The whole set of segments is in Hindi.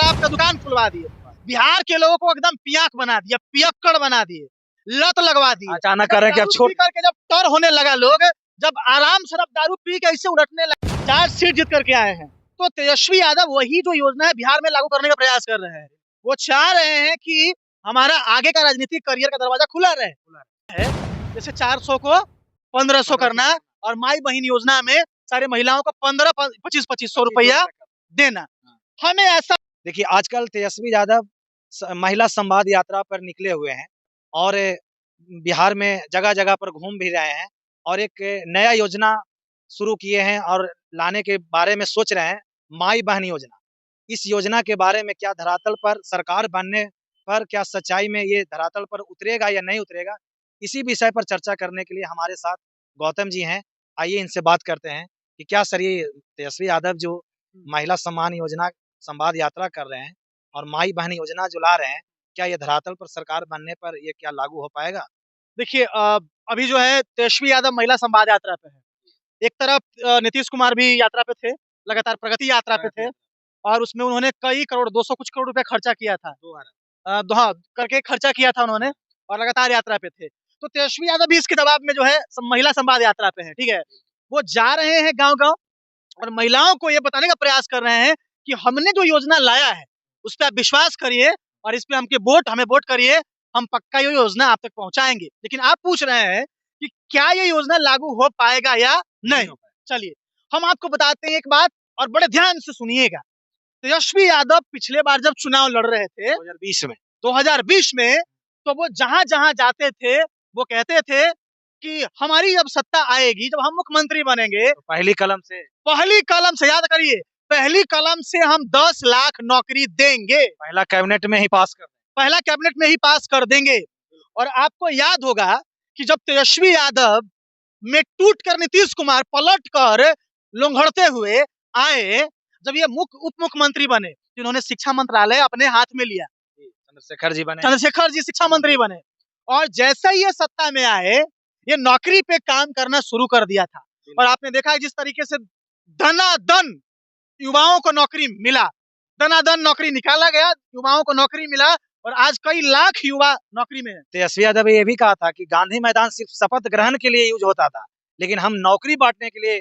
शराब का दुकान खुलवा दिए, बिहार के लोगों को एकदम पियाक बना दिया, पियक्कड़ बना दिए, लत लगवा दी। अचानक कर रहे हैं कि अब छोड़ करके जब टर होने लगा लोग, जब आराम से दारू पी के ऐसे उलटने लगे, 4 सीट जीत करके आए हैं। तो तेजस्वी यादव वही जो योजना है बिहार में लागू करने का प्रयास कर रहे हैं। वो चाह रहे हैं कि हमारा आगे का राजनीतिक करियर का दरवाजा खुला रहे। जैसे 400 को 1500 करना और माई बहन योजना में सारे महिलाओं को 2500 रुपया देना। हमें ऐसा देखिए, आजकल तेजस्वी यादव महिला संवाद यात्रा पर निकले हुए हैं और बिहार में जगह जगह पर घूम भी रहे हैं और एक नया योजना शुरू किए हैं और लाने के बारे में सोच रहे हैं, माई बहन योजना। इस योजना के बारे में क्या धरातल पर सरकार बनने पर क्या सच्चाई में ये धरातल पर उतरेगा या नहीं उतरेगा, इसी विषय पर चर्चा करने के लिए हमारे साथ गौतम जी हैं। आइए इनसे बात करते हैं कि क्या सर ये तेजस्वी यादव जो महिला सम्मान योजना संवाद यात्रा कर रहे हैं और माई बहन योजना जो ला रहे हैं, क्या ये धरातल पर सरकार बनने पर ये क्या लागू हो पाएगा? देखिए, अभी जो है तेजस्वी यादव महिला संवाद यात्रा पे है। एक तरफ नीतीश कुमार भी यात्रा पे थे, लगातार प्रगति यात्रा पे थे और उसमें उन्होंने कई करोड़ 200 कुछ करोड़ रुपया खर्चा किया था। हाँ, करके खर्चा किया था उन्होंने और लगातार यात्रा पे थे। तो तेजस्वी यादव भी इसके दबाव में जो है महिला संवाद यात्रा पे है, ठीक है। वो जा रहे हैं गांव-गांव और महिलाओं को ये बताने का प्रयास कर रहे हैं कि हमने जो योजना लाया है उस पे आप विश्वास करिए और इस पे हमें वोट करिए, हम पक्का ये योजना आप तक पहुंचाएंगे। लेकिन आप पूछ रहे हैं कि क्या ये योजना लागू हो पाएगा या नहीं। चलिए हम आपको बताते हैं एक बात और बड़े ध्यान से सुनिएगा। तेजस्वी यादव पिछले बार जब चुनाव लड़ रहे थे 2020 में, तो वो जहां जाते थे वो कहते थे कि हमारी जब सत्ता आएगी, जब हम मुख्यमंत्री बनेंगे, तो पहली कलम से याद करिए, पहली कलम से हम 10 लाख नौकरी देंगे। पहला कैबिनेट में ही पास कर देंगे। और आपको याद होगा कि जब तेजस्वी यादव में टूट कर नीतीश कुमार पलट कर लोंघड़ते हुए आए, जब ये उप मुख्यमंत्री बने, जिन्होंने शिक्षा मंत्रालय अपने हाथ में लिया, चंद्रशेखर जी शिक्षा मंत्री बने और जैसे ही ये सत्ता में आए, ये नौकरी पे काम करना शुरू कर दिया था। और आपने देखा है जिस तरीके से धनाधन युवाओं को नौकरी मिला, धनाधन नौकरी निकाला गया, युवाओं को नौकरी मिला और आज कई लाख युवा नौकरी में है। तेजस्वी यादव ने ये भी कहा था कि गांधी मैदान सिर्फ शपथ ग्रहण के लिए यूज होता था, लेकिन हम नौकरी बांटने के लिए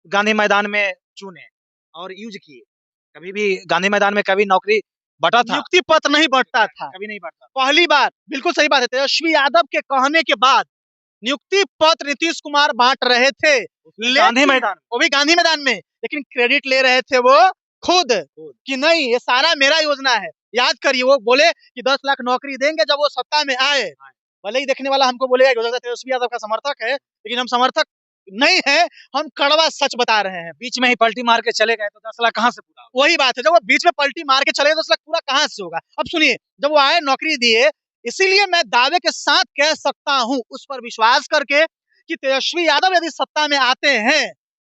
गांधी मैदान में चुने और यूज किए। कभी भी गांधी मैदान में कभी नौकरी बटा था? नियुक्ति पत्र नहीं बढ़ता था, कभी नहीं बढ़ता। पहली बार, बिल्कुल सही बात है। तेजस्वी यादव के कहने के बाद नियुक्ति पत्र नीतीश कुमार बांट रहे थे, गांधी मैदान, वो भी गांधी मैदान में, लेकिन क्रेडिट ले रहे थे वो खुद कि नहीं ये सारा मेरा योजना है। याद करिए, वो बोले कि 10 लाख नौकरी देंगे जब वो सत्ता में आए। भले ही देखने वाला हमको बोलेगा तेजस्वी यादव का समर्थक है, लेकिन हम समर्थक नहीं है, हम कड़वा सच बता रहे हैं। बीच में ही पलटी मार के चले गए तो 10 लाख कहाँ से पूरा? वही बात है, जब वो बीच में पलटी मार के चले गए तो 10 लाख पूरा कहाँ से होगा। अब सुनिए, जब वो आए नौकरी दिए, इसीलिए मैं दावे के साथ कह सकता हूं, उस पर विश्वास करके, कि तेजस्वी यादव यदि सत्ता में आते हैं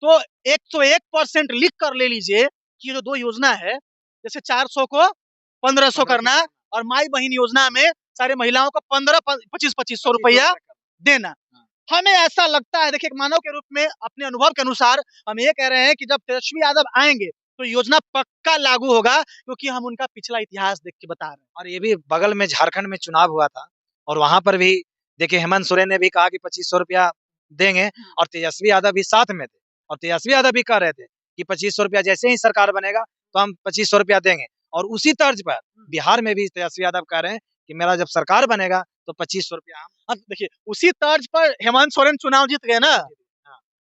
तो 101% लिख कर ले लीजिए कि जो 2 योजना है, जैसे 400 को 1500 करना और माई बहन योजना में सारे महिलाओं को 2500 रुपया देना। हमें ऐसा लगता है, देखिए एक मानव के रूप में अपने अनुभव के अनुसार हम ये कह रहे हैं कि जब तेजस्वी यादव आएंगे तो योजना पक्का लागू होगा, क्योंकि हम उनका पिछला इतिहास देख के बता रहे हैं। और ये भी बगल में झारखंड में चुनाव हुआ था और वहां पर भी देखिए हेमंत सोरेन ने भी कहा कि 2500 रुपया देंगे और तेजस्वी यादव भी साथ में थे और तेजस्वी यादव भी कह रहे थे कि 2500 रुपया जैसे ही सरकार बनेगा तो हम 2500 रुपया देंगे। और उसी तर्ज पर बिहार में भी तेजस्वी यादव कह रहे हैं कि मेरा जब सरकार बनेगा तो 2500 रुपया हम। देखिए उसी तर्ज पर हेमंत सोरेन चुनाव जीत गए ना,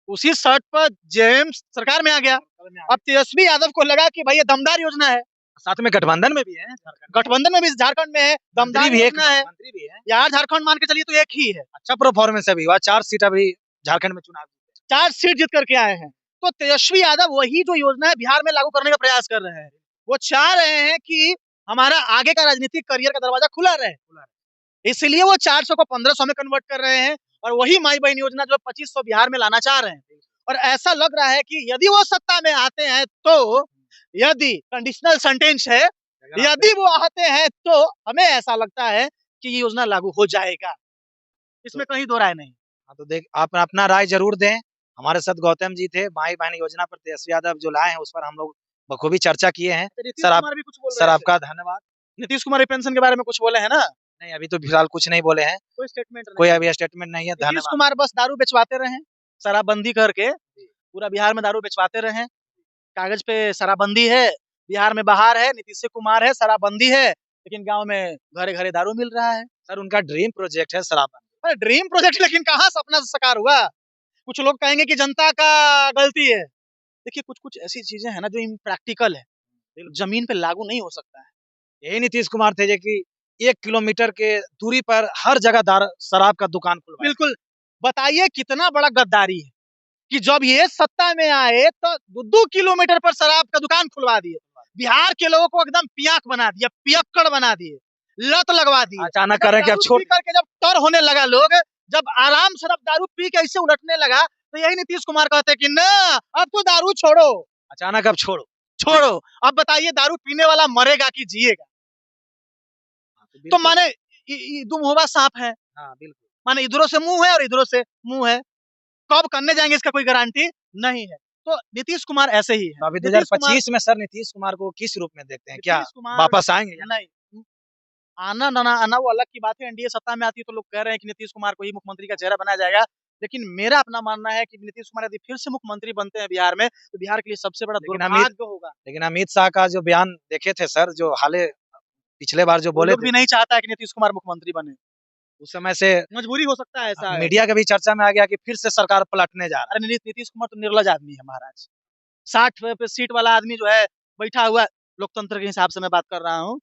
उसी शर्त पर जेएम सरकार में आ गया। अब तेजस्वी यादव को लगा कि भाई ये दमदार योजना है, साथ में गठबंधन में भी है, गठबंधन में भी झारखंड में है, दमदार भी योजना है यार। झारखंड मान के चलिए तो एक ही है, अच्छा परफॉर्मेंस अभी हुआ, 4 सीट अभी झारखंड में चुनाव 4 सीट जीत करके आए हैं। तो तेजस्वी यादव वही जो योजना है बिहार में लागू करने का प्रयास कर रहे हैं। वो चाह रहे हैं कि हमारा आगे का राजनीतिक करियर का दरवाजा खुला रहे, इसलिए वो 400 को 1500 में कन्वर्ट कर रहे हैं और वही माई बहन योजना जो 2500 बिहार में लाना चाह रहे हैं। और ऐसा लग रहा है कि यदि वो सत्ता में आते हैं तो, यदि कंडीशनल सेंटेंस है, यदि वो आते हैं तो हमें ऐसा लगता है कि ये योजना लागू हो जाएगा, इसमें कहीं दो राय नहीं। हाँ तो देख, आप अपना राय जरूर दें। हमारे साथ गौतम जी थे, माई बहन योजना पर तेजस्वी यादव जो लाए हैं उस पर हम लोग बखूबी चर्चा किए हैं। नीतीश सर कुमार भी कुछ बोल सर रहे थे। आपका धन्यवाद। नीतीश कुमार पेंशन के बारे में कुछ बोले हैं ना? नहीं, अभी तो फिलहाल कुछ नहीं बोले हैं। कोई स्टेटमेंट कोई नहीं। अभी स्टेटमेंट नहीं है। नीतीश धन्यवाद। कुमार बस दारू बेचवाते रहे, शराबबंदी करके पूरा बिहार में दारू बेचवाते रहे। कागज पे शराबबंदी है, बिहार में बाहर है, नीतीश कुमार है, शराबबंदी है, लेकिन गांव में घरे-घरे दारू मिल रहा है। सर उनका ड्रीम प्रोजेक्ट है शराबबंदी। अरे ड्रीम प्रोजेक्ट, लेकिन कहाँ सपना साकार हुआ? कुछ लोग कहेंगे कि जनता का गलती है। देखिए कुछ-कुछ ऐसी चीजें हैं ना जो इम्प्रैक्टिकल है, जमीन पे लागू नहीं हो सकता है। यही नीतीश कुमार थे जो कि 1 किलोमीटर के दूरी पर हर जगह शराब का दुकान खुलवाया। बिल्कुल, बताइए कितना बड़ा गद्दारी है कि जब ये सत्ता में आए तो 2-2 किलोमीटर पर शराब का दुकान खुलवा दिए। बिहार के लोगों को एकदम पियाक बना दिया, पियक्कड़ बना दिए, लत लगवा दी। अचानक करें कि अब छोड़ करके जब टर होने लगा लोग, जब आराम से अब दारू पी के ऐसे उलटने लगा, तो यही नीतीश कुमार कहते कि ना अब तो दारू छोड़ो। अचानक अब छोड़ो। छोड़ो। अब बताइए दारू पीने वाला मरेगा कि जिएगा? तो माने दो मुंहवा सांप है। हाँ, बिल्कुल। माने इधरों से मुंह है और इधरों से मुंह है। कब करने जाएंगे इसका कोई गारंटी नहीं है। तो नीतीश कुमार ऐसे ही है। तो अभी 2025 में सर नीतीश कुमार को किस रूप में देखते हैं? क्या वापस आएंगे? नहीं, आना ना आना वो अलग की बात है। एनडीए सत्ता में आती है तो लोग कह रहे हैं कि नीतीश कुमार को ही मुख्यमंत्री का चेहरा बनाया जाएगा, लेकिन मेरा अपना मानना है कि नीतीश कुमार यदि फिर से मुख्यमंत्री बनते हैं बिहार में, तो बिहार के लिए सबसे बड़ा दुर्भाग्य होगा। लेकिन अमित शाह का जो बयान देखे थे सर, जो पिछले बार जो बोले लोग भी नहीं चाहता है कि नीतीश कुमार मुख्यमंत्री बने। उस समय से मजबूरी हो सकता है ऐसा। मीडिया के भी चर्चा में आ गया कि फिर से सरकार पलटने जा रहा है। अरे नीतीश कुमार तो निर्लज आदमी है महाराज। 60 पे सीट वाला आदमी जो है बैठा हुआ, लोकतंत्र के हिसाब से मैं बात कर रहा हूँ,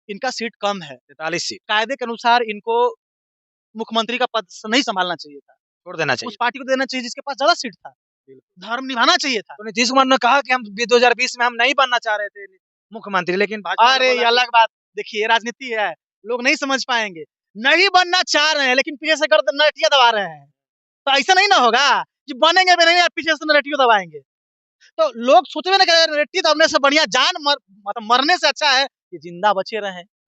इनका सीट कम है, 43 सीट। कायदे के अनुसार इनको मुख्यमंत्री का पद नहीं संभालना चाहिए था, छोड़ देना चाहिए। उस पार्टी को देना चाहिए जिसके पास ज्यादा सीट था, धर्म निभाना चाहिए था। तो नीतीश कुमार ने कहा कि हम 2020 में हम नहीं बनना चाह रहे थे मुख्यमंत्री, लेकिन अरे ये अलग बात। देखिए राजनीति है, लोग नहीं समझ पाएंगे। नहीं बनना चाह रहे हैं लेकिन पीछे से कर नरटिया दबा रहे हैं, तो ऐसा नहीं ना होगा कि बनेंगे भी नहीं, पीछे से नरटिया दबाएंगे। तो लोग सोचवे ना करें, नरटी दबने से बढ़िया जान मतलब मरने से अच्छा है कि जिंदा बचे रहें।